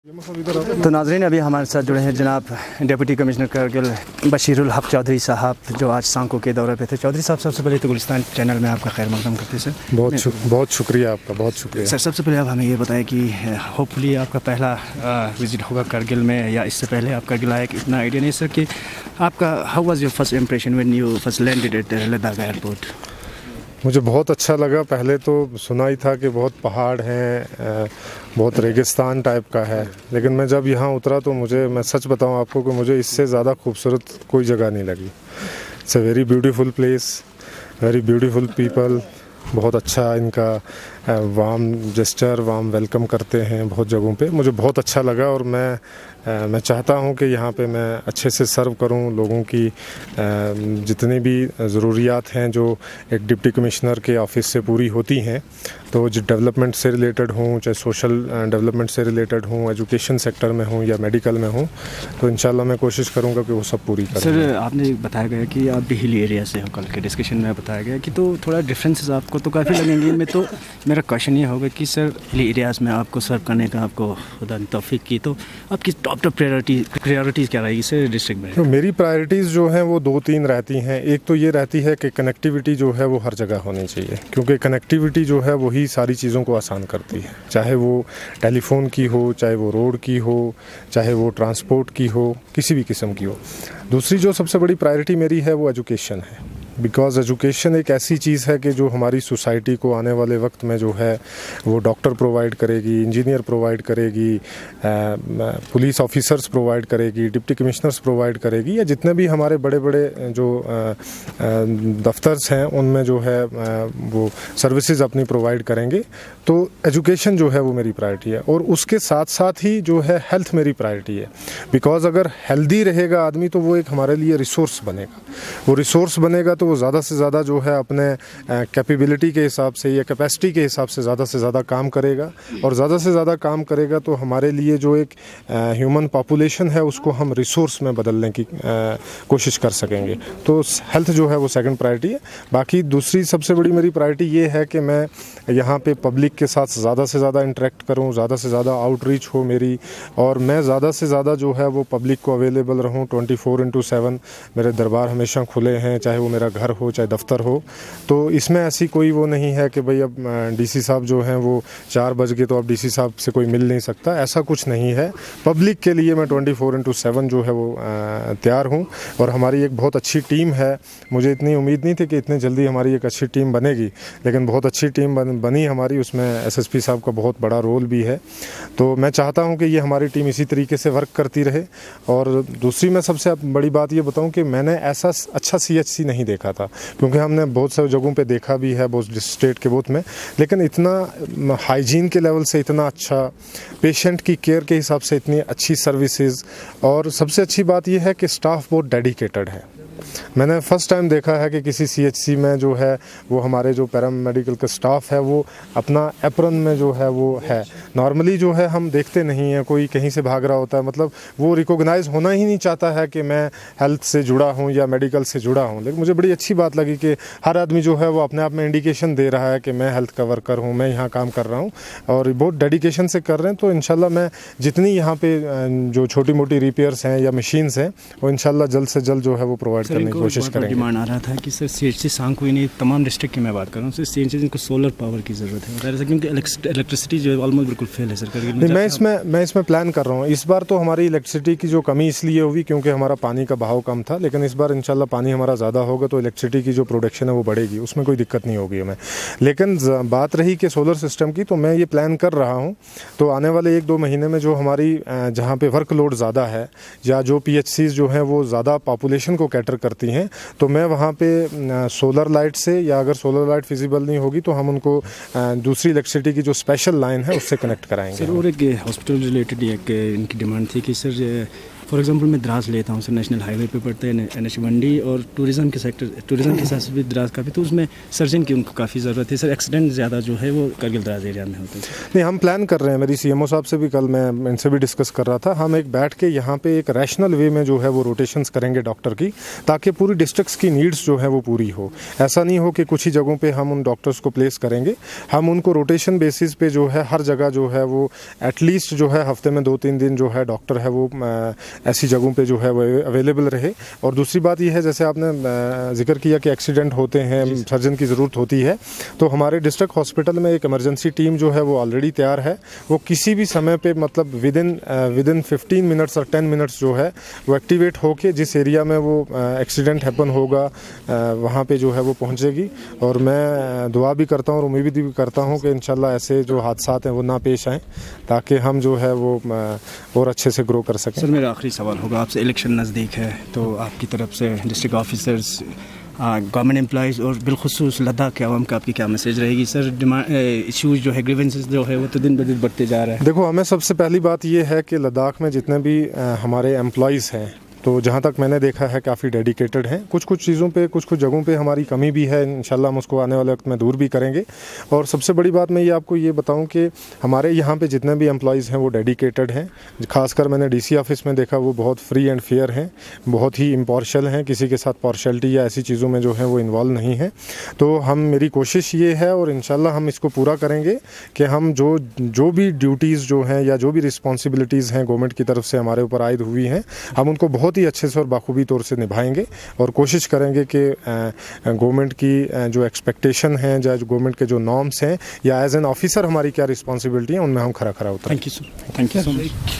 तो नाज़रीन, अभी हमारे साथ जुड़े हैं जनाब डिप्टी कमिश्नर करगिल बशीरुल हक चौधरी साहब, जो आज सांको के दौरे पे थे। चौधरी साहब, सबसे पहले तो गुलिस्तान चैनल में आपका खैर मकदम करते हैं सर। बहुत शुक्रिया आपका, बहुत शुक्रिया सर। सबसे पहले आप हमें ये बताएं कि होपफुली आपका पहला विज़िट होगा करगिल में, या इससे पहले आप करगिल आए, इतना आइडिया नहीं सर, कि आपका how was your first impression when you first landed eight Ladakh airport? मुझे बहुत अच्छा लगा। पहले तो सुना ही था कि बहुत पहाड़ हैं, बहुत रेगिस्तान टाइप का है, लेकिन मैं जब यहाँ उतरा तो मैं सच बताऊँ आपको कि मुझे इससे ज़्यादा खूबसूरत कोई जगह नहीं लगी। It's a very beautiful place, very beautiful people. बहुत अच्छा इनका वार्म जेस्चर, वार्म वेलकम करते हैं बहुत जगहों पे। मुझे बहुत अच्छा लगा और मैं चाहता हूँ कि यहाँ पे मैं अच्छे से सर्व करूँ लोगों की जितनी भी ज़रूरियात हैं जो एक डिप्टी कमिश्नर के ऑफिस से पूरी होती हैं, तो जो डेवलपमेंट से रिलेटेड हों, चाहे सोशल डेवलपमेंट से रिलेटेड हों, एजुकेशन सेक्टर में हों या मेडिकल में हों, तो इंशाल्लाह मैं कोशिश करूँगा कि वो सब पूरी करें। सर, आपने बताया गया कि आप भी हिल एरिया से हो, कल के डिस्कशन में बताया गया कि तो थोड़ा डिफरेंसेस आपको तो काफ़ी लगेंगे इनमें। तो मेरा क्वेश्चन ये होगा कि सर, हिल एरियाज़ में आपको सर्व करने का आपको खुदा ने तौफीक की, तो आपकी टॉप प्रायोरिटीज़ क्या रहेगी सर डिस्ट्रिक्ट में? तो मेरी प्रायोरिटीज़ जो हैं वो 2-3 रहती हैं। एक तो ये रहती है कि कनेक्टिविटी जो है वो हर जगह होनी चाहिए, क्योंकि कनेक्टिविटी जो है वही सारी चीज़ों को आसान करती है, चाहे वो टेलीफोन की हो, चाहे वो रोड की हो, चाहे वो ट्रांसपोर्ट की हो, किसी भी किस्म की हो। दूसरी जो सबसे बड़ी प्रायोरिटी मेरी है वो एजुकेशन है, बिकॉज़ एजुकेशन एक ऐसी चीज़ है कि जो हमारी सोसाइटी को आने वाले वक्त में जो है वो डॉक्टर प्रोवाइड करेगी, इंजीनियर प्रोवाइड करेगी, पुलिस ऑफिसर्स प्रोवाइड करेगी, डिप्टी कमिश्नर्स प्रोवाइड करेगी, या जितने भी हमारे बड़े बड़े जो दफ्तर्स हैं उनमें जो है वो सर्विसेज अपनी प्रोवाइड करेंगे। तो एजुकेशन जो है वो मेरी प्रायोरिटी है, और उसके साथ साथ ही जो है हेल्थ मेरी प्रायोरिटी है, बिकॉज़ अगर हेल्दी रहेगा आदमी तो वो एक हमारे लिए रिसोर्स बनेगा। वो रिसोर्स बनेगा तो वो ज़्यादा से ज़्यादा जो है अपने कैपेबिलिटी के हिसाब से या कैपेसिटी के हिसाब से ज़्यादा काम करेगा, और ज़्यादा से ज़्यादा काम करेगा तो हमारे लिए जो एक ह्यूमन पॉपुलेशन है उसको हम रिसोर्स में बदलने की कोशिश कर सकेंगे। तो हेल्थ जो है वो सेकंड प्रायोरिटी है। बाकी दूसरी सबसे बड़ी मेरी प्रायोरिटी ये है कि मैं यहाँ पे पब्लिक के साथ ज़्यादा से ज़्यादा इंटरेक्ट करूँ, ज़्यादा से ज़्यादा आउटरीच हो मेरी, और मैं ज़्यादा से ज़्यादा जो है वो पब्लिक को अवेलेबल रहूँ 24/7। मेरे दरबार हमेशा खुले हैं, चाहे वो मेरा घर हो चाहे दफ्तर हो। तो इसमें ऐसी कोई वो नहीं है कि भाई अब डीसी साहब जो हैं वो 4 बज गए तो अब डीसी साहब से कोई मिल नहीं सकता, ऐसा कुछ नहीं है। पब्लिक के लिए मैं 24/7 जो है वो तैयार हूँ, और हमारी एक बहुत अच्छी टीम है। मुझे इतनी उम्मीद नहीं थी कि इतनी जल्दी हमारी एक अच्छी टीम बनेगी, लेकिन बहुत अच्छी टीम बनी हमारी। उसमें एसएसपी साहब का बहुत बड़ा रोल भी है। तो मैं चाहता हूँ कि ये हमारी टीम इसी तरीके से वर्क करती रहे। और दूसरी मैं सबसे बड़ी बात ये बताऊँ कि मैंने ऐसा अच्छा CHC नहीं देखा था, क्योंकि हमने बहुत सारी जगहों पे देखा भी है, बहुत स्टेट के बहुत में, लेकिन इतना हाइजीन के लेवल से इतना अच्छा, पेशेंट की केयर के हिसाब से इतनी अच्छी सर्विसेज, और सबसे अच्छी बात यह है कि स्टाफ बहुत डेडिकेटेड है। मैंने फ़र्स्ट टाइम देखा है कि किसी CHC में जो है वो हमारे जो पैरामेडिकल का स्टाफ है वो अपना एप्रन में जो है वो है। नॉर्मली जो है हम देखते नहीं हैं, कोई कहीं से भाग रहा होता है, मतलब वो रिकॉग्नाइज होना ही नहीं चाहता है कि मैं हेल्थ से जुड़ा हूं या मेडिकल से जुड़ा हूं। लेकिन मुझे बड़ी अच्छी बात लगी कि हर आदमी जो है वो अपने आप में इंडिकेशन दे रहा है कि मैं हेल्थ का वर्कर हूँ, मैं यहाँ काम कर रहा हूँ, और बहुत डेडिकेशन से कर रहे हैं। तो इंशाल्लाह मैं जितनी यहाँ पे जो छोटी मोटी रिपेयर्स हैं या मशीन्स हैं वो इंशाल्लाह जल्द से जल्द जो है वो प्रोवाइड करने की कोशिश करेंगे। डिमांड आ रहा था कि सर CHC सांको ही नहीं, तमाम डिस्ट्रिक्ट की मैं बात कर रहा हूँ सर, CHC को सोलर पावर की ज़रूरत है, क्योंकि इलेक्ट्रिसिटी जो है ऑलमोस्ट बिल्कुल फेल है सर। मैं इसमें प्लान कर रहा हूँ। इस बार तो हमारी इलेक्ट्रिसिटी की जो कमी इसलिए हुई क्योंकि हमारा पानी का बहाव कम था, लेकिन इस बार इंशाल्लाह पानी हमारा ज़्यादा होगा तो इलेक्ट्रिसिटी की जो प्रोडक्शन है वो बढ़ेगी, उसमें कोई दिक्कत नहीं होगी हमें। लेकिन बात रही कि सोलर सिस्टम की, तो मैं ये प्लान कर रहा हूँ, तो आने वाले 1-2 महीने में जो हमारी जहाँ पे वर्कलोड ज़्यादा है या जो PHCs जो हैं वो ज़्यादा पॉपुलेशन को कैटर करती हैं, तो मैं वहाँ पे सोलर लाइट से, या अगर सोलर लाइट फिजिबल नहीं होगी तो हम उनको दूसरी इलेक्ट्रिसिटी की जो स्पेशल लाइन है उससे कनेक्ट कराएंगे। सर, और एक हॉस्पिटल रिलेटेड एक इनकी डिमांड थी कि सर फॉर एग्जांपल मैं द्रास लेता हूँ सर, नेशनल हाईवे पे पड़ते हैं NH 1D, और टूरिज़म के सेक्टर, टूरिज़म के हिसाब से भी द्रास काफ़ी, तो उसमें सर्जन की उनको काफ़ी ज़रूरत है सर। एक्सीडेंट ज़्यादा जो है वो करगिल द्रास एरिया में होते हैं। नहीं, हम प्लान कर रहे हैं, मेरी CMO साहब से भी कल मैं इनसे भी डिस्कस कर रहा था, हम एक बैठ के यहाँ पे एक रैशनल वे में जो है वो रोटेशंस करेंगे डॉक्टर की, ताकि पूरी डिस्ट्रिक्ट्स की नीड्स जो है वो पूरी हो। ऐसा नहीं हो कि कुछ ही जगहों पे हम उन डॉक्टर्स को प्लेस करेंगे, हम उनको रोटेशन बेसिस पे जो है हर जगह जो है वो एटलीस्ट जो है हफ्ते में 2-3 दिन जो है डॉक्टर है वो ऐसी जगहों पे जो है वो अवेलेबल रहे। और दूसरी बात यह है, जैसे आपने जिक्र किया कि एक्सीडेंट होते हैं, सर्जन की ज़रूरत होती है, तो हमारे डिस्ट्रिक्ट हॉस्पिटल में एक इमरजेंसी टीम जो है वो ऑलरेडी तैयार है। वो किसी भी समय पे मतलब विदिन 15 मिनट्स और 10 मिनट्स जो है वो एक्टिवेट होके जिस एरिया में वो एक्सीडेंट हैपन होगा वहाँ पे जो है वो पहुँचेगी। और मैं दुआ भी करता हूँ और उम्मीद भी करता हूँ कि इंशाल्लाह ऐसे जो हादसात हैं वो ना पेश आएँ, ताकि हम जो है वो और अच्छे से ग्रो कर सकें। सर मेरा आखिरी सवाल होगा आपसे, इलेक्शन नज़दीक है तो आपकी तरफ से डिस्ट्रिक्ट ऑफिसर्स, गवर्नमेंट एम्प्लॉइज़ और बिलखुसूस लद्दाख के आवाम का आपकी क्या मैसेज रहेगी सर? इश्यूज़ जो है, ग्रीवेंसेस जो है वो तो दिन ब दिन बढ़ते जा रहा है। देखो, हमें सबसे पहली बात ये है कि लद्दाख में जितने भी हमारे एम्प्लॉइज़ हैं, तो जहाँ तक मैंने देखा है काफ़ी डेडिकेटेड हैं। कुछ चीज़ों पे, कुछ जगहों पे हमारी कमी भी है, इंशाल्लाह हम उसको आने वाले वक्त में दूर भी करेंगे। और सबसे बड़ी बात मैं ये आपको ये बताऊं कि हमारे यहाँ पे जितने भी एम्प्लॉइज़ हैं वो डेडिकेटेड हैं। खासकर मैंने DC ऑफिस में देखा, वो बहुत फ्री एंड फेयर हैं, बहुत ही इम्पार्शियल हैं, किसी के साथ पार्शलिटी या ऐसी चीज़ों में जो है वो इन्वॉल्व नहीं है। तो मेरी कोशिश ये है और इंशाल्लाह हम इसको पूरा करेंगे कि हम जो भी ड्यूटीज़ जो हैं या जो भी रिस्पॉन्सिबिलिटीज़ हैं गवर्नमेंट की तरफ से हमारे ऊपर आयद हुई हैं, हम उनको बहुत ही अच्छे से और बाखूबी तौर से निभाएंगे। और कोशिश करेंगे कि गवर्नमेंट की जो एक्सपेक्टेशन हैं या जो गवर्नमेंट के जो नॉर्म्स हैं या एज एन ऑफिसर हमारी क्या रिस्पॉन्सिबिलिटी है, उनमें हम खरा उतरें। Thank you sir, thank you so much.